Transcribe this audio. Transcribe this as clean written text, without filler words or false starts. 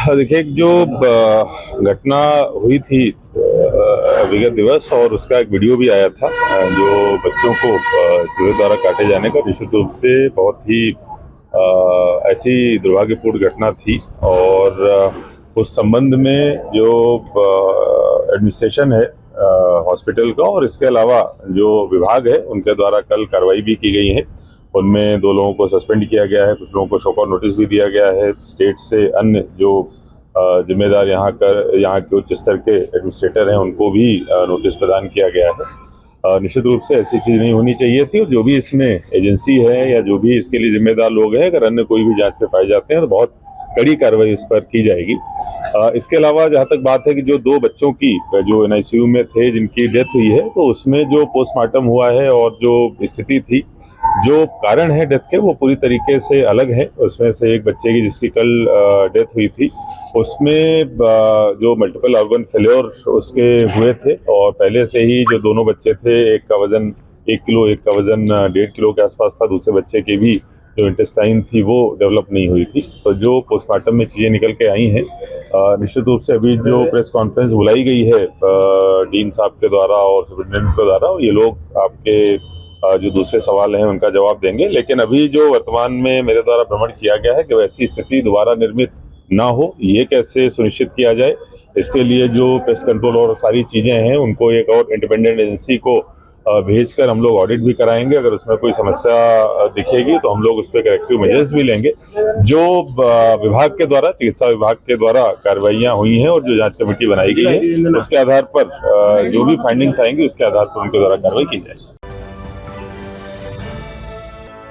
देखिए, एक जो घटना हुई थी विगत दिवस, और उसका एक वीडियो भी आया था, जो बच्चों को चूहे द्वारा काटे जाने का, निश्चित रूप से बहुत ही ऐसी दुर्भाग्यपूर्ण घटना थी। और उस संबंध में जो एडमिनिस्ट्रेशन है हॉस्पिटल का, और इसके अलावा जो विभाग है, उनके द्वारा कल कार्रवाई भी की गई है। उनमें 2 लोगों को सस्पेंड किया गया है, कुछ लोगों को शोकॉज नोटिस भी दिया गया है। स्टेट से अन्य जो जिम्मेदार यहाँ के उच्च स्तर के एडमिनिस्ट्रेटर हैं, उनको भी नोटिस प्रदान किया गया है। निश्चित रूप से ऐसी चीज़ नहीं होनी चाहिए थी, और जो भी इसमें एजेंसी है या जो भी इसके लिए जिम्मेदार लोग हैं, अगर अन्य कोई भी जांच में पाए जाते हैं तो बहुत कड़ी कार्रवाई इस पर की जाएगी। इसके अलावा जहाँ तक बात है कि जो 2 बच्चों की जो एनआईसीयू में थे, जिनकी डेथ हुई है, तो उसमें जो पोस्टमार्टम हुआ है और जो स्थिति थी, जो कारण है डेथ के, वो पूरी तरीके से अलग है। उसमें से एक बच्चे की, जिसकी कल डेथ हुई थी, उसमें जो मल्टीपल ऑर्गन फेल्योर उसके हुए थे, और पहले से ही जो दोनों बच्चे थे, एक का वजन 1 किलो, एक का वजन 1.5 किलो के आसपास था, दूसरे बच्चे के भी जो इंटेस्टाइन थी वो डेवलप नहीं हुई थी। तो जो पोस्टमार्टम में चीज़ें निकल के आई हैं, निश्चित रूप से अभी जो प्रेस कॉन्फ्रेंस बुलाई गई है डीन साहब के द्वारा और सुप्रिटेंडेंट के द्वारा, ये लोग आपके जो दूसरे सवाल हैं उनका जवाब देंगे। लेकिन अभी जो वर्तमान में मेरे द्वारा भ्रमण किया गया है कि वैसी स्थिति दोबारा निर्मित ना हो, ये कैसे सुनिश्चित किया जाए, इसके लिए जो पेस्ट कंट्रोल और सारी चीज़ें हैं, उनको एक और इंडिपेंडेंट एजेंसी को भेजकर हम लोग ऑडिट भी कराएंगे। अगर उसमें कोई समस्या दिखेगी तो हम लोग उस पर करेक्टिव मेजर्स भी लेंगे। जो विभाग के द्वारा, चिकित्सा विभाग के द्वारा कार्रवाइयाँ हुई हैं और जो जांच कमेटी बनाई गई है, उसके आधार पर जो भी फाइंडिंग्स आएंगी, उसके आधार पर उनके द्वारा कार्रवाई की जाएगी।